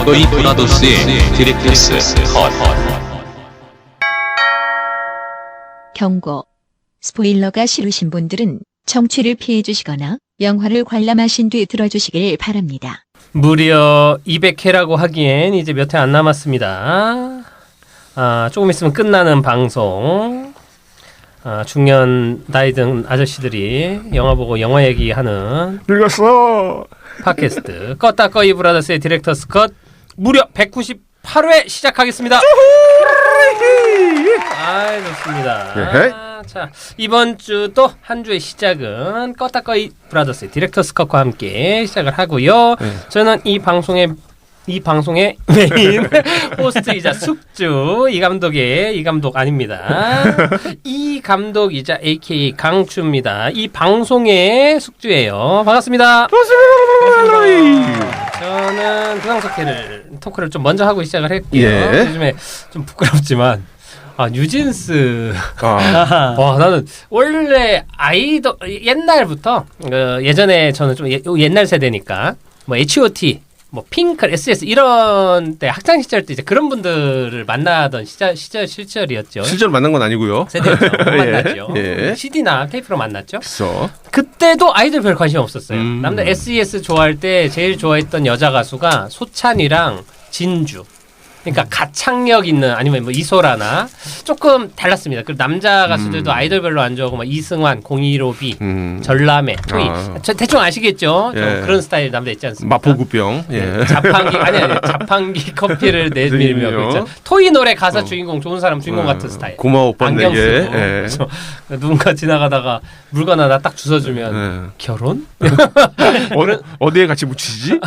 겉도이 브라더스의 디렉터스 컷. 경고. 스포일러가 싫으신 분들은 청취를 피해 주시거나 영화를 관람하신 뒤 들어주시길 바랍니다. 무려 200회라고 하기엔 이제 몇 회 안 남았습니다. 조금 있으면 끝나는 방송. 중년 나이 든 아저씨들이 영화 보고 영화 얘기하는 늙었어. 팟캐스트 껐다 꺼이 브라더스의 디렉터스 컷 무려 198회 시작하겠습니다. 좋습니다. 자, 이번 주 또 한 주의 시작은 껐다 꺼이 브라더스의 디렉터스 컷과 함께 시작을 하고요. 저는 이 방송의 메인 호스트이자 숙주 이 감독 아닙니다. 이 감독이자 AKA 강추입니다. 이 방송의 숙주예요. 반갑습니다. 저는 부상석회를 토크를 좀 먼저 하고 시작을 했고요. 예. 요즘에 좀 부끄럽지만 뉴진스. 와, 나는 원래 아이돌 옛날부터 예전에 저는 좀 옛날 세대니까 뭐 H.O.T. 뭐 핑클, SS 이런 때 학창 시절 때 이제 그런 분들을 만나던 시절이었죠. 실제로 만난 건 아니고요. 세대였죠. 만났죠. 예. CD나 테이프로 만났죠. 그래서 그때도 아이돌 별 관심 없었어요. 남들 SES 좋아할 때 제일 좋아했던 여자 가수가 소찬이랑 진주. 그러니까 가창력 있는 아니면 뭐 이소라나 조금 달랐습니다. 그리고 남자 가수들도 아이돌 별로 안 좋아하고 막 이승환, 015B, 전람회, 토이. 대충 아시겠죠? 예. 그런 스타일 남자 있지 않습니까? 마포구병. 예. 자판기 자판기 커피를 내밀며 있죠. 토이 노래 가사 주인공 좋은 사람 주인공 같은 스타일. 고마워 오빠인데. 안경 쓰고. 그래서 누군가 지나가다가 물건 하나 딱 주워주면 결혼? 어디에 같이 묻히지?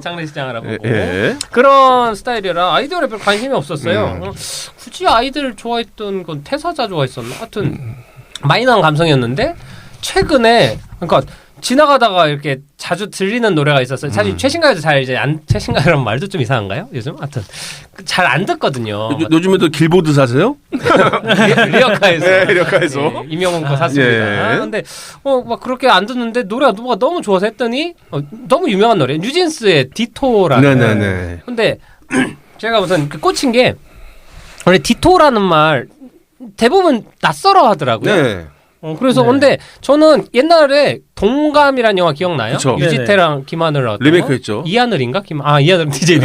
장례식장을 보고 예. 그런 스타일이라 아이돌에 별 관심이 없었어요. 굳이 아이들 좋아했던 건 태사자 좋아했었나? 하여튼 마이너한 감성이었는데 최근에 그러니까 지나가다가 이렇게 자주 들리는 노래가 있었어요. 사실 최신가요도 잘 이제 최신가요라는 말도 좀 이상한가요? 요즘 하여튼 잘 안 듣거든요. 요즘에도 길보드 사세요? 리어카에서. 네, 리어카에서. 네, 임영웅 거 샀습니다. 예. 근데 막 그렇게 안 듣는데 노래가 너무 좋아서 했더니 너무 유명한 노래. 뉴진스의 디토라는. 네네네. 근데 제가 우선 꽂힌 게 원래 디토라는 말 대부분 낯설어 하더라고요. 네. 그래서 근데 저는 옛날에 동감이라는 영화 기억나요? 그쵸. 유지태랑 김하늘 나왔던 리메이크했죠. 이하늘인가? 이하늘 DJ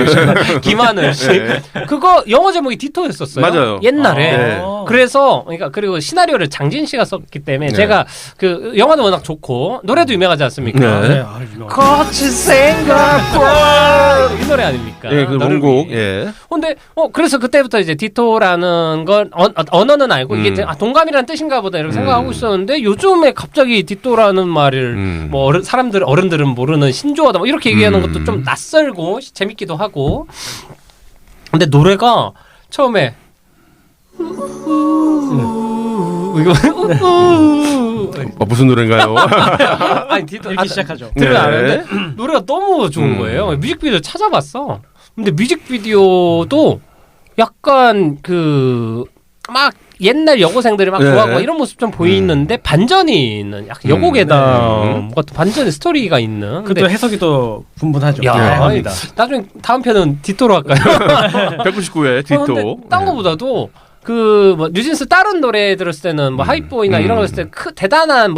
김하늘 씨. 네. 그거 영어 제목이 디토였었어요. 맞아요. 옛날에. 네. 그래서 그리고 시나리오를 장진 씨가 썼기 때문에 네. 제가 그 영화도 워낙 좋고 노래도 유명하지 않습니까? 네. 거친 생각볼 이 노래 아닙니까? 예, 그 원곡. 예. 근데 그래서 그때부터 이제 디토라는 건 언어는 알고 이게 동감이라는 뜻인가 보다 이렇게 생각하고 있었는데 요즘에 갑자기 디토라는 말을 뭐 어른들은 모르는 신조어다 뭐 이렇게 얘기하는 것도 좀 낯설고 재밌기도 하고. 근데 노래가 처음에 무슨 노래인가요? 아니 디토 이렇게 시작하죠. 들으면 아는데 노래가 너무 좋은 거예요. 뮤직비디오 찾아봤어. 근데 뮤직비디오도 약간 막 옛날 여고생들이 막 좋아하고 막 이런 모습 좀 보이는데 반전이 있는 약간 여고괴담 같은 반전의 스토리가 있는. 그것도 해석이 또 분분하죠. 아니다. 나중에 다음 편은 디토로 할까요? 199회 디토. 딴 거보다도 뭐 뉴진스 다른 노래 들었을 때는 뭐 하이보이나 이런 거 들었을 때 대단한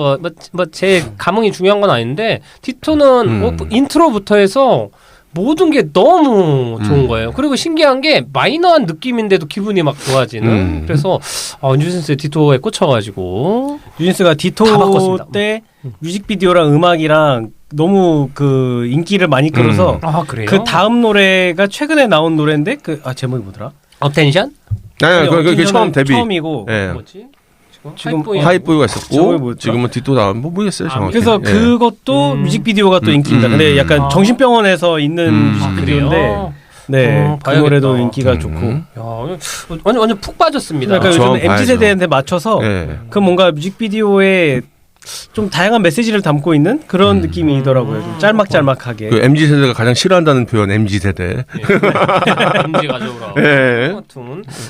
제 감흥이 중요한 건 아닌데 디토는 인트로부터 해서 모든 게 너무 좋은 거예요. 그리고 신기한 게 마이너한 느낌인데도 기분이 막 좋아지는. 그래서 뉴진스의 디토에 꽂혀가지고 뉴진스가 디토 때 뮤직비디오랑 음악이랑 너무 그 인기를 많이 끌어서 그래요? 그 다음 노래가 최근에 나온 노래인데 제목이 뭐더라? 어텐션? 네, 그게 처음 데뷔. 처음이고. 네. 뭐지? 지금 하이보이가 있었고 뭐였더라? 지금은 디토 나온 모르겠어요 정확히. 그래서 그것도 뮤직비디오가 또 인기입니다. 근데 약간 정신병원에서 있는 뮤직비디오인데 네, 그 노래도 인기가 좋고. 완전 푹 빠졌습니다. 그러니까 요즘 MZ 세대한테 맞춰서 그 뭔가 뮤직비디오에 좀 다양한 메시지를 담고 있는 그런 느낌이더라고요. 좀 짤막짤막하게. 그 MZ 세대가 가장 싫어한다는 표현 MZ 세대. MZ 가족으로. 예.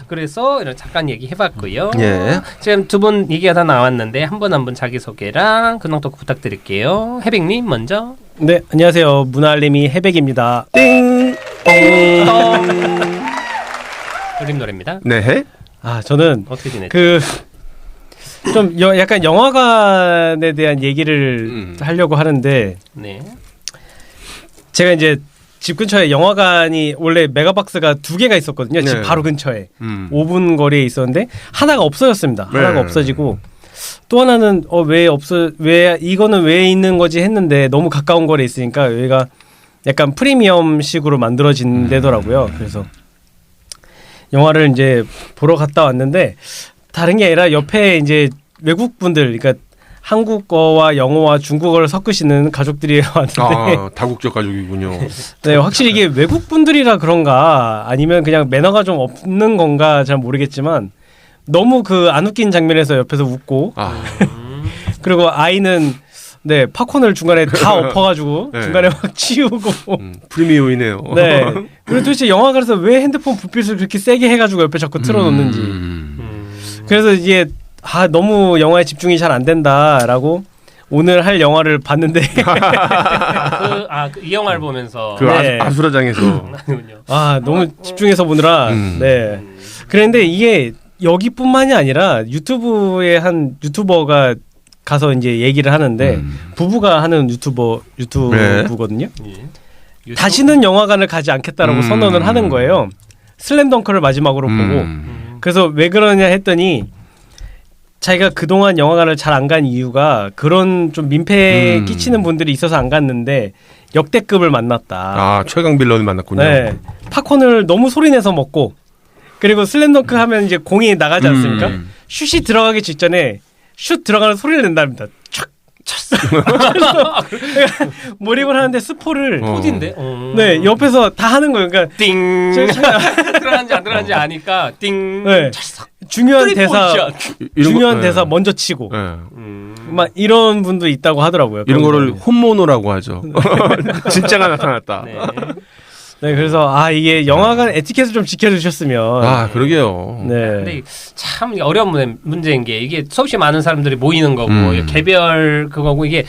그래서 이런 잠깐 얘기해봤고요. 예. 지금 두 분 얘기가 다 나왔는데 한 분 자기 소개랑 근황 토크 부탁드릴게요. 해백님 먼저. 네, 안녕하세요. 문알림이 해백입니다. 띵. 그림 노래입니다. 네. 아 저는 어떻게 지냈죠? 그 좀 약간 영화관에 대한 얘기를 하려고 하는데 네. 제가 이제 집 근처에 영화관이 원래 메가박스가 2개가 있었거든요. 집 네. 바로 근처에 5분 거리에 있었는데 하나가 없어졌습니다. 네. 하나가 없어지고 또 하나는 왜 이거는 왜 있는 거지 했는데 너무 가까운 거리에 있으니까 여기가 약간 프리미엄식으로 만들어진 데더라고요. 그래서 영화를 이제 보러 갔다 왔는데 다른 게 아니라 옆에 이제 외국 분들, 그러니까 한국어와 영어와 중국어를 섞으시는 가족들이 왔는데 아, 다국적 가족이군요. 네, 확실히 이게 외국 분들이라 그런가 아니면 그냥 매너가 좀 없는 건가 잘 모르겠지만 너무 그 안 웃긴 장면에서 옆에서 웃고 그리고 아이는 네 팝콘을 중간에 다 엎어가지고 네. 중간에 막 치우고 프리미엄이네요. 네 그리고 도대체 영화관에서 왜 핸드폰 불빛을 그렇게 세게 해가지고 옆에 자꾸 틀어놓는지 그래서 이게 너무 영화에 집중이 잘 안 된다라고 오늘 할 영화를 봤는데 이 영화를 보면서 그 네. 아수라장에서 너무 집중해서 보느라 네 그런데 이게 여기뿐만이 아니라 유튜브에 한 유튜버가 가서 이제 얘기를 하는데 부부가 하는 유튜브거든요. 예. 다시는 영화관을 가지 않겠다라고 선언을 하는 거예요. 슬램덩크를 마지막으로 보고 그래서 왜 그러냐 했더니 자기가 그동안 영화관을 잘 안 간 이유가 그런 좀 민폐 끼치는 분들이 있어서 안 갔는데 역대급을 만났다. 아, 최강 빌런을 만났군요. 네. 팝콘을 너무 소리내서 먹고 그리고 슬램덩크 하면 이제 공이 나가지 않습니까? 슛이 들어가기 직전에 슛 들어가는 소리를 낸답니다. 촥 쳤어. 몰입을 하는데 스포를 포디인데. 네 옆에서 다 하는 거예요. 그러니까 띵 들어간지 안 들어간지 아니까 띵. 네. 중요한 대사 중요한 네. 대사 먼저 치고 네. 막 이런 분도 있다고 하더라고요. 이런 거를 홈모노라고 하죠. 진짜가 나타났다. 네. 네 그래서 이게 영화관 에티켓을 좀 지켜주셨으면 아, 그러게요. 네. 근데 참 어려운 문제인 게 이게 수없이 많은 사람들이 모이는 거고 개별 그거고 이게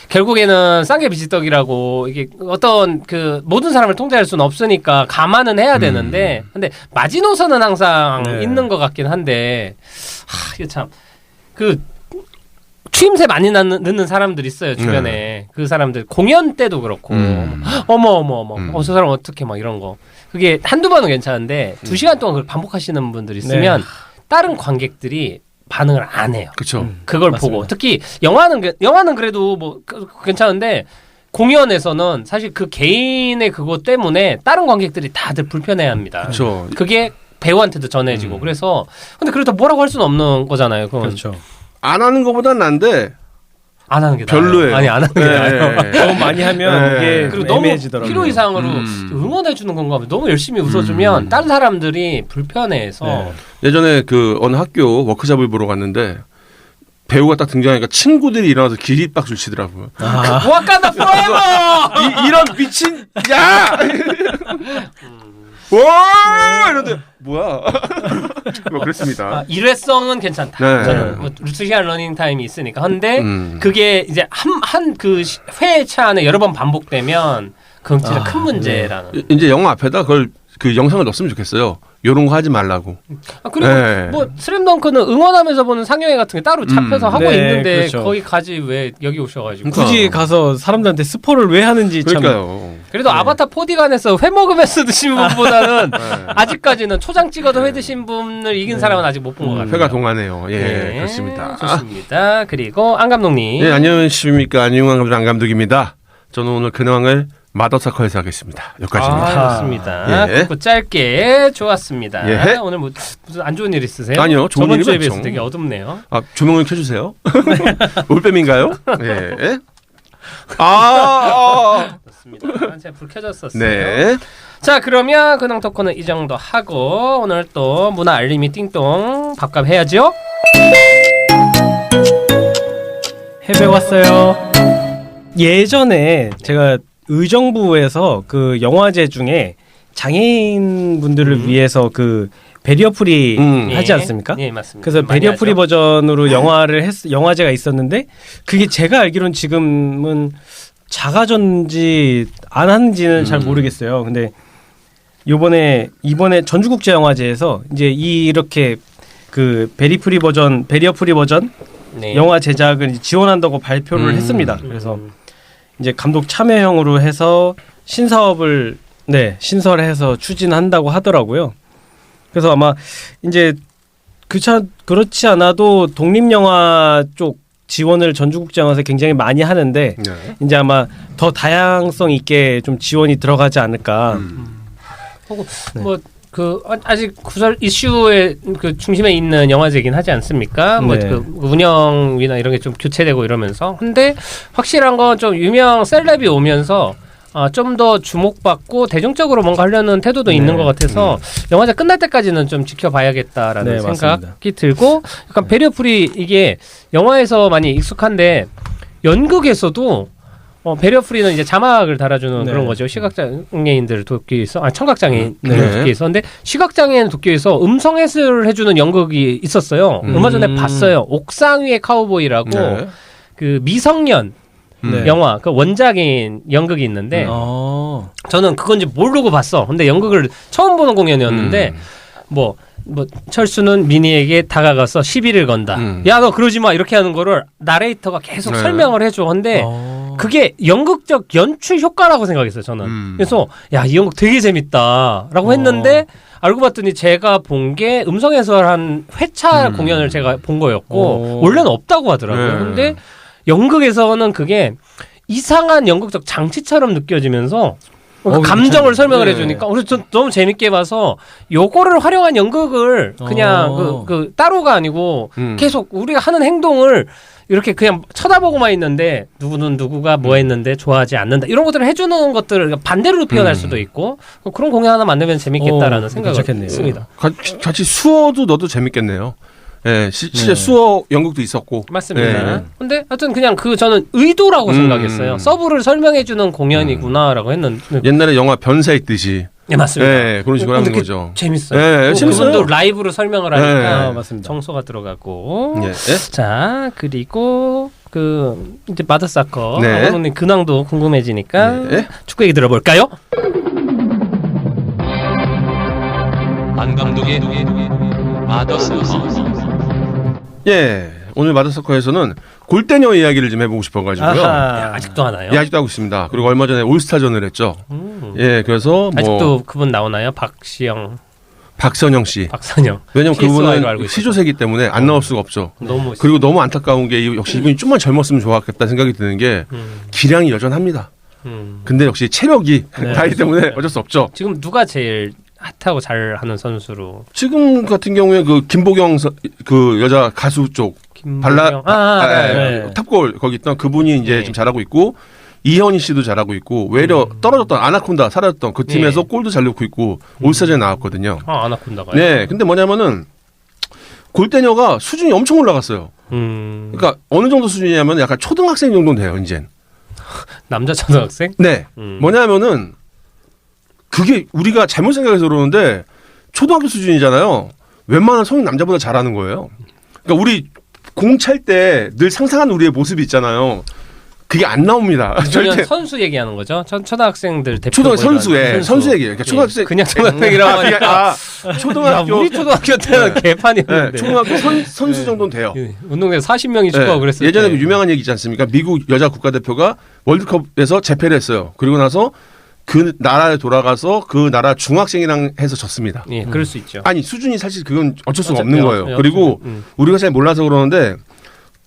결국에는 싼 게 비지떡이라고 이게 어떤 그 모든 사람을 통제할 수는 없으니까 감안은 해야 되는데 근데 마지노선은 항상 네. 있는 것 같긴 한데 이게 참 그 추임새 많이 넣는 사람들 있어요 주변에 그 사람들 공연 때도 그렇고 어머 저 사람 어떻게 막 이런 거 그게 한두 번은 괜찮은데 2시간 동안 그걸 반복하시는 분들 있으면 다른 관객들이 반응을 안 해요. 그렇죠. 그걸 맞습니다. 보고 특히 영화는 그래도 뭐 괜찮은데 공연에서는 사실 그 개인의 그거 때문에 다른 관객들이 다들 불편해합니다. 그렇죠. 그게 배우한테도 전해지고 그래서 근데 그렇다고 뭐라고 할 수는 없는 거잖아요. 그건. 그렇죠. 안 하는 것보단 난데 안 하는 게 별로예요. 나아요. 아니 안 하는 게 나아요. 너무 많이 하면 이게 그리고 너무 애매해지더라고요. 필요 이상으로 응원해 주는 건가 하면 너무 열심히 웃어주면 다른 사람들이 불편해해서 예전에 그 어느 학교 워크숍을 보러 갔는데 배우가 딱 등장하니까 친구들이 일어나서 기립박수를 치더라고요. 와칸다 포에버 이런 미친 야! 와! 이런데 뭐야? 뭐 그랬습니다. 일회성은 괜찮다. 네. 저는 뭐 2시간 러닝 타임이 있으니까. 근데 그게 이제 한 그 회차 안에 여러 번 반복되면 그건 진짜 큰 문제라는. 이제 영화 앞에다 그걸 그 영상을 넣었으면 좋겠어요. 요런 거 하지 말라고. 그리고 네. 뭐 스램덩크는 응원하면서 보는 상영회 같은 게 따로 잡혀서 하고 네, 있는데 그렇죠. 거기 가지 왜 여기 오셔가지고. 굳이 가서 사람들한테 스포를 왜 하는지 참 그러니까요. 그래도 아바타 4D관에서 회 먹으면서 드신 분보다는 아직까지는 초장 찍어도 회 드신 분을 이긴 사람은 아직 못 본 것 같아요. 회가 동하네요. 예, 네, 그렇습니다. 좋습니다. 그리고 안 감독님. 네, 안녕하십니까. 안녕한 감독 안 감독입니다. 저는 오늘 근황을 마더사커에서 하겠습니다. 여기까지입니다. 좋습니다. 예. 그리고 짧게 좋았습니다. 예. 오늘 무슨 안 좋은 일 있으세요? 아니요, 좋은 저번 일이 주에 많죠. 비해서 되게 어둡네요. 아, 조명을 켜주세요. 올빼미인가요? 예. 좋습니다. 제가 불 켜졌었어요. 네. 자, 그러면 근황 토크는 이 정도 하고 오늘 또 문화 알림이 띵동 밥값 해야죠. 해외 왔어요. 예전에 제가 의정부에서 그 영화제 중에 장애인 분들을 위해서 그 베리어 프리 하지 않습니까? 네, 맞습니다. 그래서 많이 베리어 하죠. 프리 버전으로 영화제가 있었는데 그게 제가 알기로는 지금은 작아졌는지 안 하는지는 잘 모르겠어요. 근데 이번에 전주국제영화제에서 이제 이렇게 그 베리어 프리 버전 네. 영화 제작을 지원한다고 발표를 했습니다. 그래서 이제 감독 참여형으로 해서 신사업을 신설해서 추진한다고 하더라고요. 그래서 아마 이제 그렇지 않아도 독립영화 쪽 지원을 전주국제영화제에서 굉장히 많이 하는데 네. 이제 아마 더 다양성 있게 좀 지원이 들어가지 않을까. 혹은 뭐 아직 구설 이슈의 그 중심에 있는 영화제이긴 하지 않습니까? 뭐 네. 그 운영이나 이런 게 좀 교체되고 이러면서. 근데 확실한 건 좀 유명 셀럽이 오면서 좀 더 주목받고 대중적으로 뭔가 하려는 태도도 있는 것 같아서 영화제 끝날 때까지는 좀 지켜봐야겠다라는 네, 생각이 맞습니다. 들고 약간 베리어 프리 이게 영화에서 많이 익숙한데 연극에서도 베리어 프리는 이제 자막을 달아주는 네. 그런 거죠. 시각장애인들 돕기 위해서 청각장애인 네. 돕기 위해서. 근데 시각장애인 돕기 위해서 음성 해설을 해주는 연극이 있었어요. 얼마 전에 봤어요. 옥상 위의 카우보이라고 네. 그 미성년 네. 영화 그 원작인 연극이 있는데 저는 그건지 모르고 봤어. 근데 연극을 처음 보는 공연이었는데 뭐 철수는 미니에게 다가가서 시비를 건다. 야, 너 그러지 마. 이렇게 하는 거를 나레이터가 계속 네. 설명을 해줘. 근데 그게 연극적 연출 효과라고 생각했어요, 저는. 그래서 야, 이 연극 되게 재밌다라고 했는데 알고 봤더니 제가 본 게 음성 해설한 회차 공연을 제가 본 거였고 원래는 없다고 하더라고요. 네. 근데 연극에서는 그게 이상한 연극적 장치처럼 느껴지면서 감정을 설명을 네. 해주니까 전 너무 재밌게 봐서 요거를 활용한 연극을 그냥 그 따로가 아니고 계속 우리가 하는 행동을 이렇게 그냥 쳐다보고만 있는데 누구는 누구가 뭐 했는데 좋아하지 않는다 이런 것들을 해주는 것들을 반대로 표현할 수도 있고 그런 공연 하나 만들면 재밌겠다라는 생각을 괜찮겠네요. 했습니다. 같이 수어도 넣어도 재밌겠네요. 예, 실제 수어 연극도 있었고. 맞습니다. 예. 근데 하여튼 그냥 저는 의도라고 생각했어요. 서브를 설명해주는 공연이구나라고 했는데. 옛날에 영화 변사의 뜻이. 네, 맞습니다. 예, 그런 식으로 하는 근데 거죠. 재밌어요. 예, 재밌어요. 그분도 라이브로 설명을 하니까 예. 맞습니다. 정서가 들어가고. 예. 자, 그리고 이제 마더사커 네. 감독님 근황도 궁금해지니까 네. 축구 얘기 들어볼까요? 안 감독의 마더스커. 예, 오늘 마더서커에서는 골대녀 이야기를 좀 해보고 싶어가지고요. 야, 아직도 하나요? 예, 아직도 하고 있습니다. 그리고 얼마 전에 올스타전을 했죠. 예, 그래서 아직도 그분 나오나요? 박시영, 박선영 씨. 박선영. 왜냐면 PSY로 알고 그분은 있어서. 시조세기 때문에 안 나올 수가 없죠. 너무 멋있어요. 그리고 너무 안타까운 게 역시 이분이 좀만 젊었으면 좋았겠다 생각이 드는 게 기량이 여전합니다. 근데 역시 체력이 다르기 때문에 어쩔 수 없죠. 지금 누가 제일 핫하고 잘하는 선수로? 지금 같은 경우에 그 김보경 그 여자 가수 쪽 김보경. 네. 탑골 거기 있던 그분이 이제 네. 좀 잘하고 있고 이현희 씨도 잘하고 있고 외려 떨어졌던 아나콘다 사라졌던 그 팀에서 네. 골도 잘 넣고 있고 올스타전에 나왔거든요. 아나콘다가요? 네, 근데 뭐냐면은 골대녀가 수준이 엄청 올라갔어요. 그러니까 어느 정도 수준이냐면 약간 초등학생 정도는 돼요, 이젠. 남자 초등학생? 네, 뭐냐면은 그게 우리가 잘못 생각해서 그러는데 초등학교 수준이잖아요. 웬만한 성인 남자보다 잘하는 거예요. 그러니까 우리 공 찰 때 늘 상상하는 우리의 모습이 있잖아요. 그게 안 나옵니다. 저는 선수 얘기하는 거죠? 초등학생들 대표. 초등학교 선수의 선수 얘기예요. 그러니까 초등학생 그냥 초등학생이라고 하니까. 초등학교 우리 초등학교 때는 개판이었는데. 네, 초등학교 선수 정도는 돼요. 운동장에서 40명이 축구하고 네, 그랬을 예전에 때. 그 유명한 얘기 있지 않습니까? 미국 여자 국가대표가 월드컵에서 재패를 했어요. 그리고 나서 그 나라에 돌아가서 그 나라 중학생이랑 해서 졌습니다. 예, 그럴 수 있죠. 아니 수준이 사실 그건 어쩔 수가 어차피 없는 거예요. 그리고 우리가 잘 몰라서 그러는데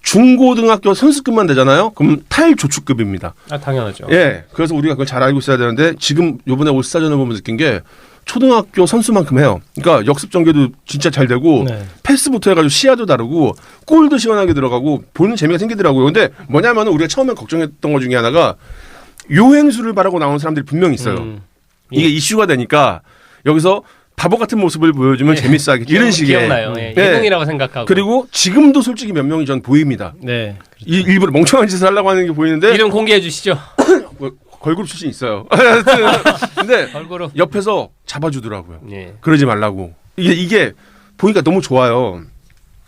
중고등학교 선수급만 되잖아요. 그럼 탈조축급입니다. 당연하죠. 예, 그래서 우리가 그걸 잘 알고 있어야 되는데 지금 이번에 올스타전을 보면 느낀 게 초등학교 선수만큼 해요. 그러니까 역습 전개도 진짜 잘 되고 패스부터 해가지고 시야도 다르고 골도 시원하게 들어가고 보는 재미가 생기더라고요. 근데 뭐냐면 우리가 처음에 걱정했던 것 중에 하나가 요행수를 바라고 나오는 사람들이 분명히 있어요. 이게 이슈가 되니까 여기서 바보 같은 모습을 보여주면 재밌어 하겠지. 이런 식의. 기억나요. 예. 예능이라고 생각하고. 그리고 지금도 솔직히 몇 명이 전 보입니다. 네. 일부러 멍청한 짓을 하려고 하는 게 보이는데 이름 공개해 주시죠. 걸그룹 출신 있어요. 근데 걸그룹. 옆에서 잡아주더라고요. 예. 그러지 말라고. 이게 보니까 너무 좋아요.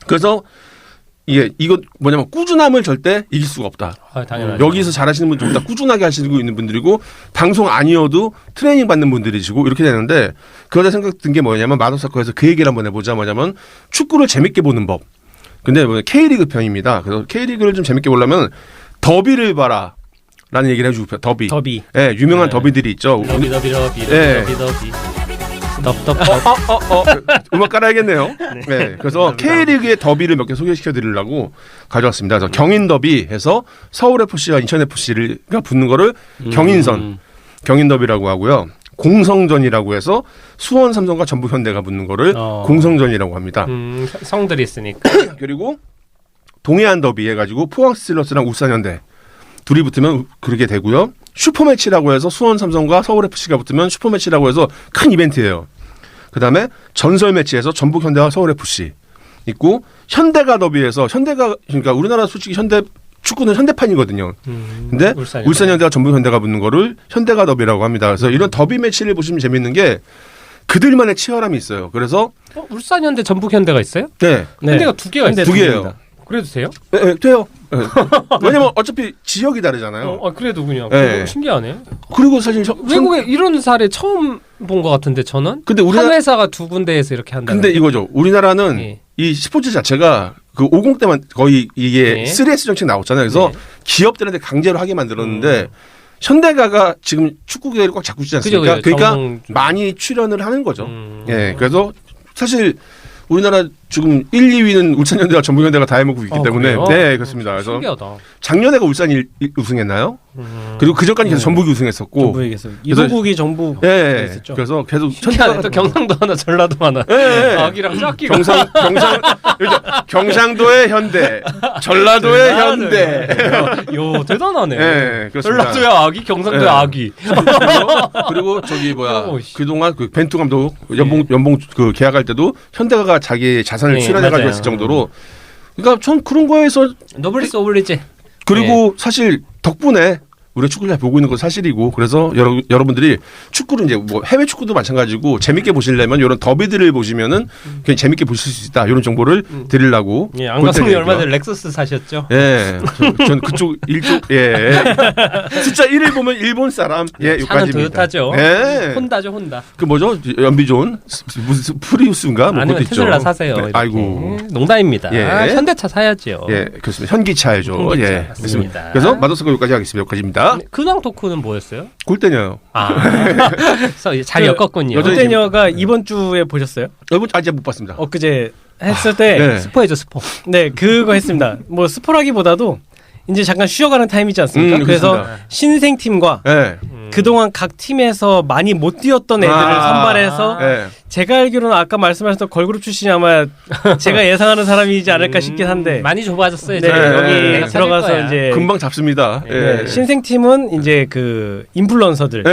그래서 이거 뭐냐면 꾸준함을 절대 이길 수가 없다. 당연하죠. 여기서 잘하시는 분들 다 꾸준하게 하시고 있는 분들이고 방송 아니어도 트레이닝 받는 분들이시고 이렇게 되는데 그러다 생각 든 게 뭐냐면 마더사커에서 그 얘기를 한번 해보자. 뭐냐면 축구를 재밌게 보는 법. 근데 K리그 편입니다. 그래서 K리그를 좀 재밌게 보려면 더비를 봐라. 라는 얘기를 해주고 더비. 예, 유명한 더비들이 있죠. 더비. 음악 깔아야겠네요. 네. 그래서 K리그의 더비를 몇 개 소개시켜 드리려고 가져왔습니다. 그래서 경인 더비 해서 서울 FC와 인천 FC가 붙는 거를 경인 더비라고 하고요. 공성전이라고 해서 수원 삼성과 전북 현대가 붙는 거를 공성전이라고 합니다. 성들이 있으니까. 그리고 동해안 더비 해가지고 포항 스틸러스랑 울산 현대 둘이 붙으면 그렇게 되고요. 슈퍼매치라고 해서 수원 삼성과 서울 FC가 붙으면 슈퍼매치라고 해서 큰 이벤트예요. 그다음에 전설 매치에서 전북 현대와 서울 FC 있고 현대가 더비에서 현대가 그러니까 우리나라 솔직히 현대 축구는 현대판이거든요. 근데 울산 현대와 전북 현대가 붙는 거를 현대가 더비라고 합니다. 그래서 이런 더비 매치를 보시면 재밌는 게 그들만의 치열함이 있어요. 그래서 울산 현대 전북 현대가 있어요? 네. 현대가 두 개가 있어요. 두 개예요. 그래도 돼요? 네, 돼요. 네. 왜냐면 어차피 지역이 다르잖아요. 그래도 그냥 네. 신기하네. 그리고 사실 외국에 이런 사례 처음 본 것 같은데 저는. 근데 한 회사가 두 군데에서 이렇게 한다. 근데 이거죠. 우리나라는 이 스포츠 자체가 그 50 때만 거의 이게 3S 정책 나왔잖아요. 그래서 기업들한테 강제로 하게 만들었는데 현대가가 지금 축구계를 꽉 잡고 있지 않습니까? 그러니까 많이 출연을 하는 거죠. 예, 그래서 사실 우리나라 지금 1, 2위는 울산현대와 전북현대가 다 해먹고 있기 때문에 그래요? 네 그렇습니다. 그래서 신기하다. 작년에가 울산이 우승했나요? 그리고 그 전까지 계속 전북이 우승했었고 전북이겠어요. 이동국이 전북 했었죠. 그래서 계속 신기하네. 또 경상도 하나 전라도 하나 아기랑 짝기가 경상도의 현대 전라도의 현대 요 대단하네. 네, 전라도의 아기 경상도의 아기 그리고 저기 그동안 그 벤투 감독 연봉 그 계약할 때도 현대가 자기 자산을 출연해가지고 했을 정도로 그러니까 전 그런 거에서 노블리스 오블리지 그리고 사실 덕분에 우리가 축구를 잘 보고 있는 건 사실이고 그래서 여러분들이 축구를 이제 뭐 해외 축구도 마찬가지고 재밌게 보시려면 이런 더비들을 보시면은 그냥 재밌게 보실 수 있다 이런 정보를 드리려고. 예, 안가성이 얼마 전에 렉서스 사셨죠? 예, 전 그쪽 일쪽 숫자 1을 보면 일본 사람 차는 토요타죠. 예, 혼다죠 혼다. 그 뭐죠 연비 좋은 무슨 프리우스인가 뭐 아니면 테슬라 사세요. 네, 아이고 농담입니다. 현대차 사야죠. 예, 그렇습니다. 현기차죠. 예, 맞습니다. 그래서 마더스가 여기까지 하겠습니다. 여기까지입니다. 근황 토크는 뭐였어요? 골대녀요. 그래서 잘 엮었군요. 골대녀가 이번 주에 보셨어요? 이번 아직 못 봤습니다. 엊그제 했을 때 네. 스포해줘 스포. 네, 그거 했습니다. 뭐 스포라기보다도 이제 잠깐 쉬어가는 타임이지 않습니까? 그래서 그렇습니다. 신생팀과 그동안 각 팀에서 많이 못 뛰었던 애들을 선발해서 제가 알기로는 아까 말씀하셨던 걸그룹 출신이 아마 제가 예상하는 사람이지 않을까 싶긴 한데 많이 좁아졌어요. 네, 여기 들어가서 이제 금방 잡습니다. 네, 신생팀은 이제 그 인플루언서들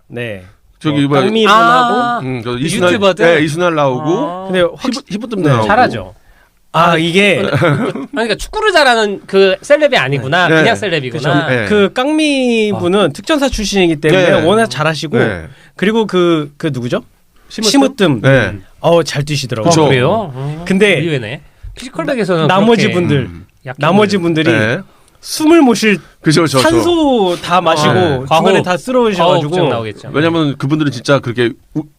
네. 저기 강미분하고 유튜버들 네, 이순환 나오고 근데 히브뜸 나오고 잘하죠. 이게 그러니까 축구를 잘하는 그 셀럽이 아니구나. 그냥 셀럽이구나. 그 깡미 분은 특전사 출신이기 때문에 워낙 잘하시고 그리고 그 누구죠? 심으뜸. 잘 뛰시더라고요. 그래요? 근데 의외네. 피지컬백에서는 나머지 분들이 숨을 못 쉴 산소 다 마시고 중간에 다 쓰러우셔가지고 나오겠죠. 왜냐면 그분들은 진짜 그렇게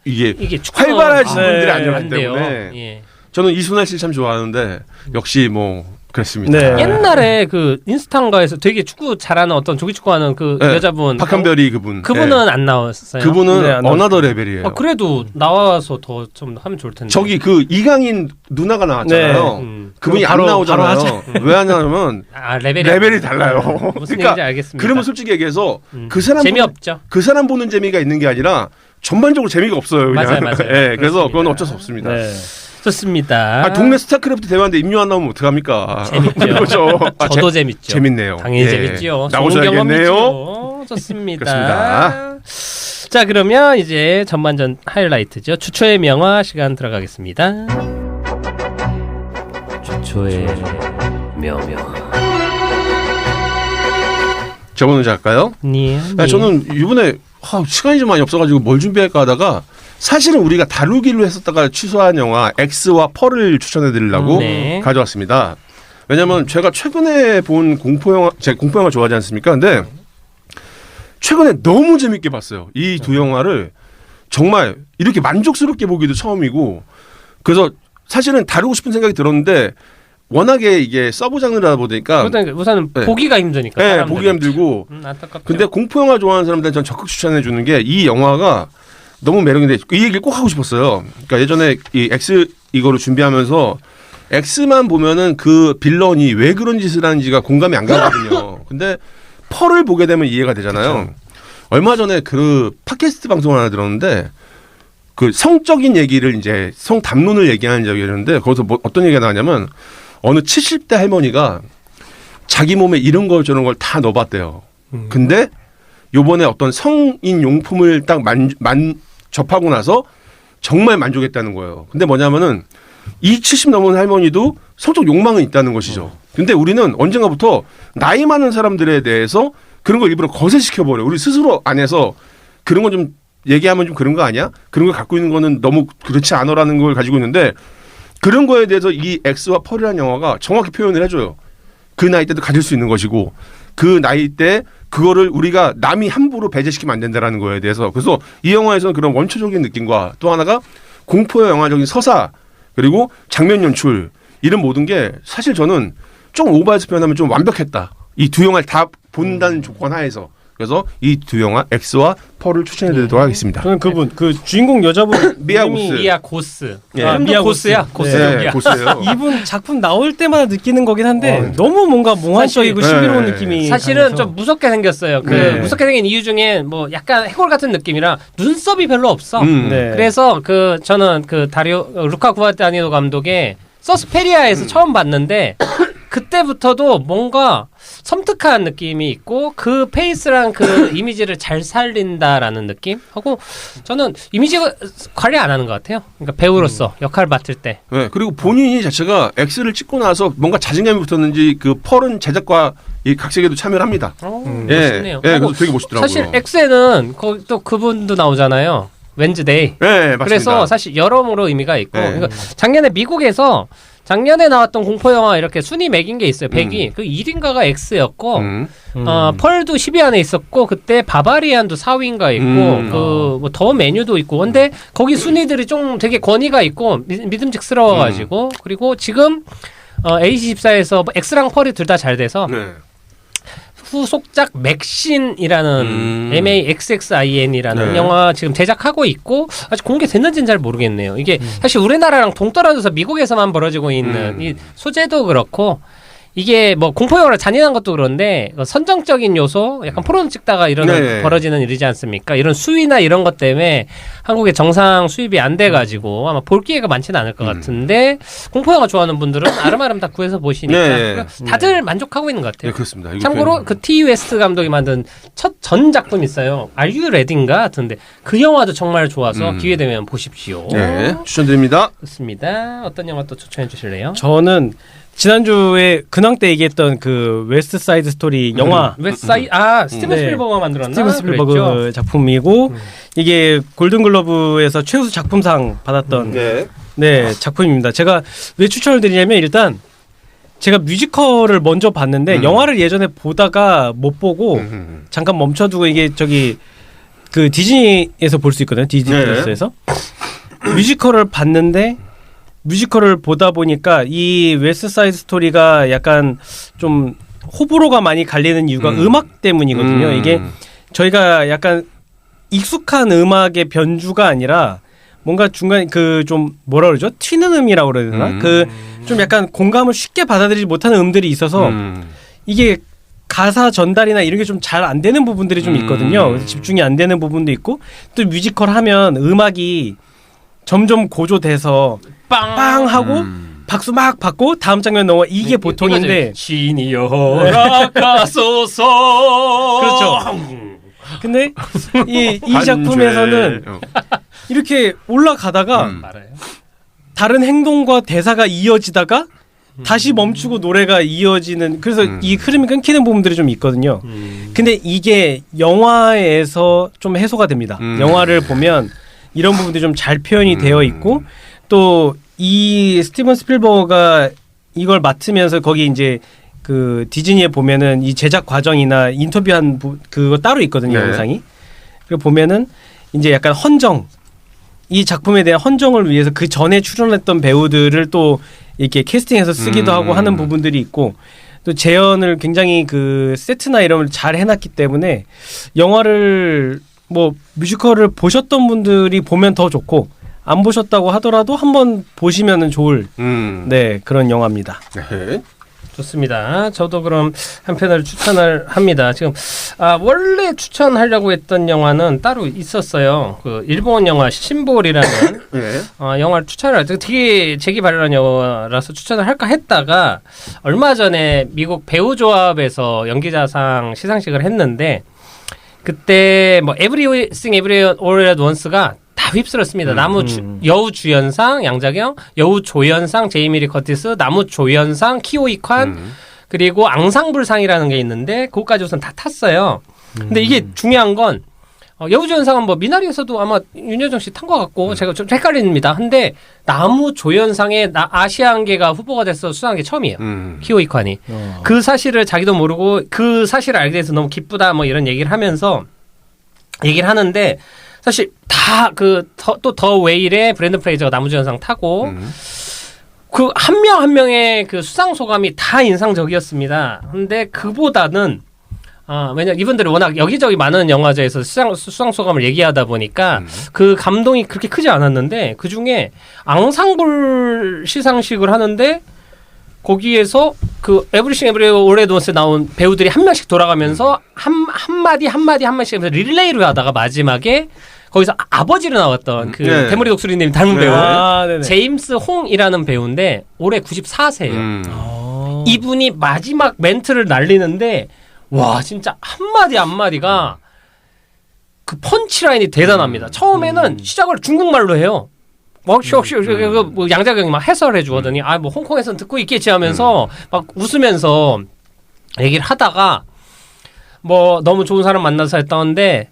이게 축구는 활발하신 분들이 아니었기 때문에 저는 이순환 씨 참 좋아하는데 역시 뭐 그랬습니다. 네. 옛날에 그 인스타인가에서 되게 축구 잘하는 어떤 조기 축구하는 그 여자분 박한별이 그분은 안 나왔어요. 그분은 어나더 레벨이에요. 그래도 나와서 더 좀 하면 좋을 텐데. 저기 그 이강인 누나가 나왔잖아요. 그분이 안 나오잖아요. 왜 안 나오면 레벨이 달라요. 무슨 얘기인지 알겠습니다. 그러면 솔직히 얘기해서 그 사람 재미없죠. 그 사람 보는 재미가 있는 게 아니라 전반적으로 재미가 없어요. 그냥. 맞아요. 네, 그래서 그건 어쩔 수 없습니다. 네. 좋습니다. 동네 스타크래프트 대회인데 임요 안 나오면 어떡합니까? 재밌죠. 저도 재밌죠. 재밌네요. 당연히 재밌죠. 나오셔야겠네요. 좋습니다. 그렇습니다. 자, 그러면 이제 전반전 하이라이트죠. 주초의 명화 시간 들어가겠습니다. 주초의 명화. 저 먼저 할까요? 네. 저는 이번에 시간이 좀 많이 없어가지고 뭘 준비할까 하다가 사실은 우리가 다루기로 했었다가 취소한 영화 X와 펄을 추천해드리려고 가져왔습니다. 왜냐면 제가 최근에 본 제가 공포 영화 좋아하지 않습니까? 근데 최근에 너무 재밌게 봤어요. 이 두 영화를 정말 이렇게 만족스럽게 보기도 처음이고, 그래서 사실은 다루고 싶은 생각이 들었는데 워낙에 이게 서브 장르다 보니까 우선은 네. 보기가 힘드니까. 네, 사람들은. 보기가 힘들고. 안타깝죠. 근데 공포 영화 좋아하는 사람들은 전 적극 추천해 주는 게 이 영화가 너무 매력인데 이 얘기를 꼭 하고 싶었어요. 그러니까 예전에 이 X 이거를 준비하면서 X만 보면은 그 빌런이 왜 그런 짓을 하는지가 공감이 안 가거든요. 근데 펄을 보게 되면 이해가 되잖아요. 그쵸. 얼마 전에 그 팟캐스트 방송을 하나 들었는데 그 성적인 얘기를 이제 성 담론을 얘기하는 적이 있는데 거기서 뭐 어떤 얘기가 나왔냐면 어느 70대 할머니가 자기 몸에 이런 걸 저런 걸 다 넣어봤대요. 근데 요번에 어떤 성인 용품을 딱 접하고 나서 정말 만족했다는 거예요. 근데 뭐냐면은 이 70 넘은 할머니도 성적 욕망은 있다는 것이죠. 근데 우리는 언젠가부터 나이 많은 사람들에 대해서 그런 걸 일부러 거세시켜버려. 우리 스스로 안에서 그런 건 좀 얘기하면 좀 그런 거 아니야? 그런 걸 갖고 있는 거는 너무 그렇지 않아라는 걸 가지고 있는데 그런 거에 대해서 이 X와 펄이라는 영화가 정확히 표현을 해줘요. 그 나이 때도 가질 수 있는 것이고 그 나이 때 그거를 우리가 남이 함부로 배제시키면 안 된다라는 거에 대해서 그래서 이 영화에서는 그런 원초적인 느낌과 또 하나가 공포 영화적인 서사 그리고 장면 연출 이런 모든 게 사실 저는 좀 오버해서 표현하면 좀 완벽했다. 이 두 영화를 다 본다는 조건 하에서 그래서 이 두 영화 X와 펄을 추천해드리도록 하겠습니다. 저는 그분 그 주인공 여자분 미아 고스. 미아 고스. 예. 미아 고스야. 고스. 네, 고스예요. 이분 작품 나올 때마다 느끼는 거긴 한데 너무 뭔가 몽환적이고 사실, 신비로운 네. 느낌이 사실은 강해서. 좀 무섭게 생겼어요. 그 네. 무섭게 생긴 이유 중에 뭐 약간 해골 같은 느낌이라 눈썹이 별로 없어. 네. 그래서 그 저는 그 루카 구아다니노 감독의 서스페리아에서 처음 봤는데 그때부터도 뭔가 섬뜩한 느낌이 있고 그 페이스랑 그 이미지를 잘 살린다라는 느낌 하고 저는 이미지 관리 안 하는 것 같아요. 그러니까 배우로서 역할 맡을 때. 네, 그리고 본인이 자체가 X를 찍고 나서 뭔가 자신감이 붙었는지 그 펄은 제작과 이 각색에도 참여를 합니다. 멋있네요. 예, 그래서 되게 멋있더라고요. 사실 X에는 또 그분도 나오잖아요. 웬즈데이. 네, 맞습니다. 그래서 사실 여러모로 의미가 있고 네. 그러니까 작년에 나왔던 공포 영화 이렇게 순위 매긴 게 있어요. 100위. 그 1위인가가 X였고 펄도 10위 안에 있었고 그때 바바리안도 4위인가 있고 그 뭐 더 메뉴도 있고 근데 거기 순위들이 좀 되게 권위가 있고 믿음직스러워가지고 그리고 지금 A24에서 X랑 펄이 둘 다 잘 돼서 네. 후속작 맥신이라는 MAXXIN이라는 네. 영화 지금 제작하고 있고 아직 공개됐는지는 잘 모르겠네요. 이게 사실 우리나라랑 동떨어져서 미국에서만 벌어지고 있는 이 소재도 그렇고 이게 뭐 공포 영화를 잔인한 것도 그런데 선정적인 요소, 약간 포르노 찍다가 네. 벌어지는 일이지 않습니까? 이런 수위나 이런 것 때문에 한국에 정상 수입이 안 돼가지고 아마 볼 기회가 많지는 않을 것 같은데 공포 영화 좋아하는 분들은 아름아름 다 구해서 보시니까 네. 다들 만족하고 있는 것 같아요. 네, 그렇습니다. 이거 참고로 그 T. 웨스트 감독이 만든 첫 전 작품 있어요. Are You Ready인가 같은데 그 영화도 정말 좋아서 기회 되면 보십시오. 네, 추천드립니다. 좋습니다. 어떤 영화 또 추천해 주실래요? 저는 지난주에 근황 때 얘기했던 그 웨스트 사이드 스토리 영화 웨스사이 스티븐 네. 스필버가 만들었나? 스티븐 스필버그 그랬죠? 작품이고 이게 골든글러브에서 최우수 작품상 받았던 네, 작품입니다. 제가 왜 추천을 드리냐면 일단 제가 뮤지컬을 먼저 봤는데 영화를 예전에 보다가 못 보고 잠깐 멈춰두고 이게 저기 그 디즈니에서 볼 수 있거든요. 디즈니 플러스에서 뮤지컬을 봤는데 뮤지컬을 보다 보니까 이 웨스트 사이드 스토리가 약간 좀 호불호가 많이 갈리는 이유가 음악 때문이거든요. 이게 저희가 약간 익숙한 음악의 변주가 아니라 뭔가 중간 그 좀 뭐라 그러죠? 튀는 음이라고 그래야 되나? 그 좀 약간 공감을 쉽게 받아들이지 못하는 음들이 있어서 이게 가사 전달이나 이런 게 좀 잘 안 되는 부분들이 좀 있거든요. 그래서 집중이 안 되는 부분도 있고 또 뮤지컬 하면 음악이 점점 고조돼서 빵 하고 박수 막 받고 다음 장면 넘어 이게 보통인데 신이여 락하소서 그렇죠. 근데 이 작품에서는 이렇게 올라가다가 알아요. 다른 행동과 대사가 이어지다가 다시 멈추고 노래가 이어지는 그래서 이 흐름이 끊기는 부분들이 좀 있거든요. 근데 이게 영화에서 좀 해소가 됩니다. 영화를 보면 이런 부분들이 좀 잘 표현이 되어 있고 또 이 스티븐 스필버거가 이걸 맡으면서 거기 이제 그 디즈니에 보면은 이 제작 과정이나 인터뷰한 그거 따로 있거든요. 네. 영상이. 그리고 보면은 이제 약간 헌정, 이 작품에 대한 헌정을 위해서 그 전에 출연했던 배우들을 또 이렇게 캐스팅해서 쓰기도 하고 하는 부분들이 있고, 또 재현을 굉장히 그 세트나 이런 걸 잘 해놨기 때문에 영화를 뭐 뮤지컬을 보셨던 분들이 보면 더 좋고, 안 보셨다고 하더라도 한번 보시면은 좋을 네, 그런 영화입니다. 네. 좋습니다. 저도 그럼 한 편을 추천을 합니다. 지금 원래 추천하려고 했던 영화는 따로 있었어요. 그 일본 영화 신볼이라는 네. 영화를 추천을 할때 되게 재기발랄한 영화라서 추천을 할까 했다가 얼마 전에 미국 배우조합에서 연기자상 시상식을 했는데 그때 뭐 Everything Everywhere All at Once가 다 휩쓸었습니다. 여우 주연상 양자경, 여우 조연상 제이미 리 커티스, 나무 조연상 키오이 칸, 그리고 앙상블상이라는 게 있는데 그것까지 우선 다 탔어요. 근데 이게 중요한 건 여우 조연상은 뭐 미나리에서도 아마 윤여정 씨 탄 것 같고 제가 좀 헷갈립니다. 근데 나무 조연상에 아시안계가 후보가 돼서 수상한 게 처음이에요. 키오이 칸이. 그 사실을 자기도 모르고 그 사실을 알게 돼서 너무 기쁘다 뭐 이런 얘기를 하면서 얘기를 하는데 사실 다 또 더 웨일의 브랜든 프레이저가 나무주연상 타고 그 한 명 한 명의 그 수상 소감이 다 인상적이었습니다. 근데 그보다는 왜냐 이분들이 워낙 여기저기 많은 영화제에서 수상 소감을 얘기하다 보니까 그 감동이 그렇게 크지 않았는데 그 중에 앙상블 시상식을 하는데 거기에서 그 에브리싱 에브리웨어 올 앳 원스에 나온 배우들이 한 명씩 돌아가면서 한마디 하면서 릴레이를 하다가 마지막에 거기서 아버지로 나왔던 그 네. 대머리 독수리님 닮은 배우 네네. 제임스 홍이라는 배우인데 올해 94세예요. 이분이 마지막 멘트를 날리는데 와 진짜 한마디가 그 펀치라인이 대단합니다. 처음에는 시작을 중국말로 해요. 뭐 양자경이 막 해설해 주거든요. 뭐 홍콩에서는 듣고 있겠지 하면서 막 웃으면서 얘기를 하다가 뭐 너무 좋은 사람 만나서 했다는데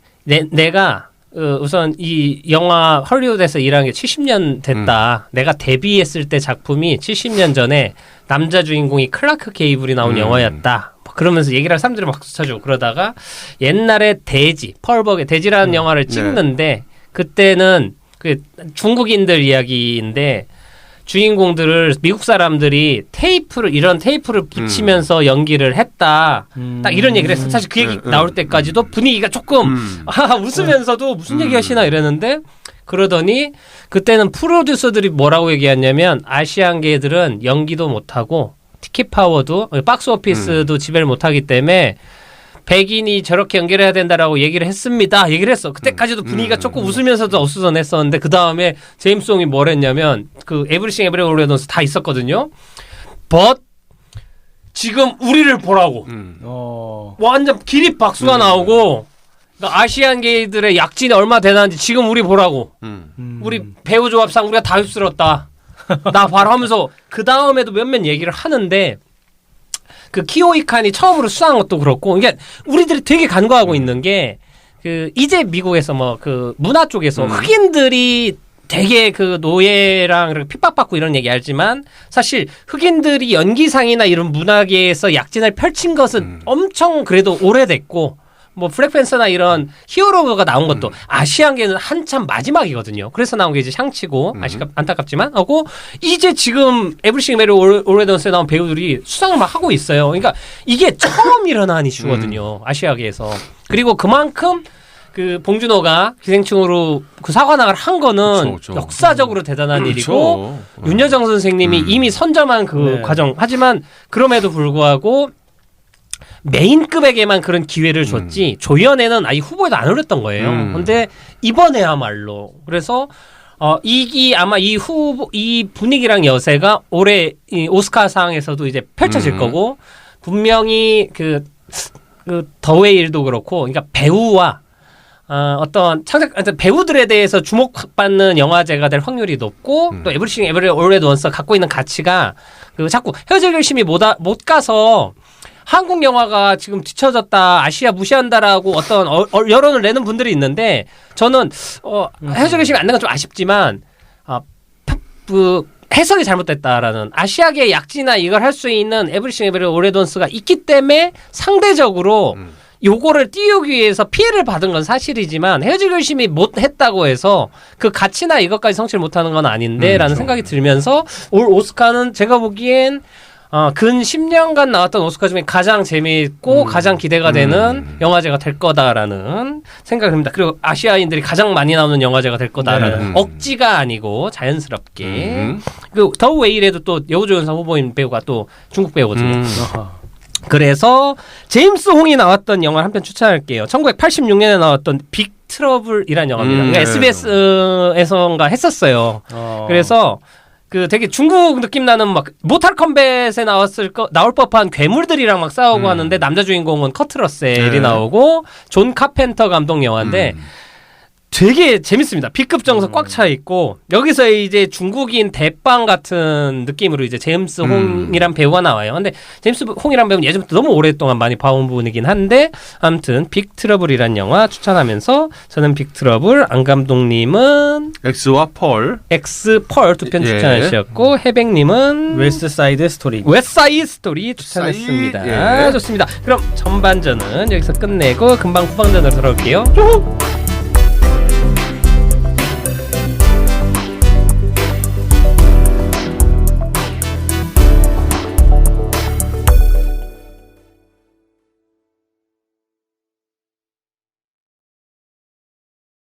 내가 우선 이 영화 헐리우드에서 일한 게 70년 됐다. 내가 데뷔했을 때 작품이 70년 전에 남자 주인공이 클라크 게이블이 나온 영화였다. 그러면서 얘기를 할 사람들이 막 박수 쳐주고 그러다가 옛날에 펄버그의 돼지라는 영화를 찍는데 그때는 그 중국인들 이야기인데 주인공들을 미국 사람들이 이런 테이프를 붙이면서 연기를 했다. 딱 이런 얘기를 했어. 사실 그 얘기 나올 때까지도 분위기가 조금 웃으면서도 무슨 얘기 하시나 이랬는데 그러더니 그때는 프로듀서들이 뭐라고 얘기했냐면 아시안계들은 연기도 못하고 티켓 파워도 박스 오피스도 지배를 못하기 때문에 백인이 저렇게 연기를 해야 된다라고 얘기를 했습니다. 얘기를 했어. 그때까지도 분위기가 조금 웃으면서도 어수선했었는데 그 다음에 제임스 홍이 뭘 했냐면 그 에브리싱 에브리웨어 올 앳 원스 다 있었거든요. But 지금 우리를 보라고. 완전 기립 박수가 나오고 그러니까 아시안계들의 약진이 얼마나 대단한지 지금 우리 보라고. 우리 배우 조합상 우리가 다 휩쓸었다. 나 바로 하면서 그 다음에도 몇몇 얘기를 하는데 그 키오이 칸이 처음으로 수상한 것도 그렇고, 이게 우리들이 되게 간과하고 있는 게, 이제 미국에서 뭐 그 문화 쪽에서 흑인들이 되게 그 노예랑 핍박받고 이런 얘기 알지만, 사실 흑인들이 연기상이나 이런 문화계에서 약진을 펼친 것은 엄청 그래도 오래됐고, 뭐 블랙팬서나 이런 히어로가 나온 것도 아시안계는 한참 마지막이거든요. 그래서 나온 게 이제 샹치고 안타깝지만 하고 이제 지금 에브리싱 에브리웨어 올 앳 원스에 나온 배우들이 수상을 막 하고 있어요. 그러니까 이게 처음 일어난 이슈거든요. 아시아계에서. 그리고 그만큼 그 봉준호가 기생충으로 그 사관왕을 한 거는 그렇죠. 역사적으로 대단한 일이고 윤여정 선생님이 이미 선점한 그 과정. 하지만 그럼에도 불구하고 메인급에게만 그런 기회를 줬지 조연에는 아예 후보에도 안 올렸던 거예요. 근데 이번에야말로 그래서 이 아마 이 분위기랑 여세가 올해 이 오스카상에서도 이제 펼쳐질 거고 분명히 그 더웨일도 그렇고 그러니까 배우와 어떤 배우들에 대해서 주목받는 영화제가 될 확률이 높고 또 에브리싱 에브리웨어 올 앳 원스 갖고 있는 가치가 그 자꾸 헤어질 결심이 못 가서 한국 영화가 지금 뒤처졌다, 아시아 무시한다라고 어떤 여론을 내는 분들이 있는데 저는 헤어질 결심이 안 된 건 좀 아쉽지만 그 해석이 잘못됐다라는 아시아계 약지나 이걸 할 수 있는 에브리싱 에브리 오레돈스가 있기 때문에 상대적으로 요거를 띄우기 위해서 피해를 받은 건 사실이지만 헤어질 결심이 못했다고 해서 그 가치나 이것까지 성취를 못하는 건 아닌데 라는 생각이 들면서 올 오스카는 제가 보기엔 근 10년간 나왔던 오스카 중에 가장 재미있고 가장 기대가 되는 영화제가 될 거다라는 생각을 합니다. 그리고 아시아인들이 가장 많이 나오는 영화제가 될 거다라는 억지가 아니고 자연스럽게. 그리고 더 웨일에도 또 여우조연상 후보인 배우가 또 중국 배우거든요. 그래서 제임스 홍이 나왔던 영화를 한 편 추천할게요. 1986년에 나왔던 빅 트러블이라는 영화입니다. 그러니까 SBS에서인가 했었어요. 그래서 그 되게 중국 느낌 나는 막 모탈 컴뱃에 나올 법한 괴물들이랑 막 싸우고 하는데 남자 주인공은 커트 러셀이 나오고 존 카펜터 감독 영화인데 되게 재밌습니다. B급 정서 꽉 차 있고 여기서 이제 중국인 대빵 같은 느낌으로 이제 제임스 홍이란 배우가 나와요. 근데 제임스 홍이란 배우는 예전부터 너무 오랫동안 많이 봐온 분이긴 한데 아무튼 빅 트러블이란 영화 추천하면서 저는 빅 트러블, 안 감독님은 엑스와 펄 두 편 추천하셨고 해백님은 웨스트 사이드 스토리. 웨스트사이드 스토리 추천했습니다. 좋습니다. 그럼 전반전은 여기서 끝내고 금방 후반전으로 돌아올게요.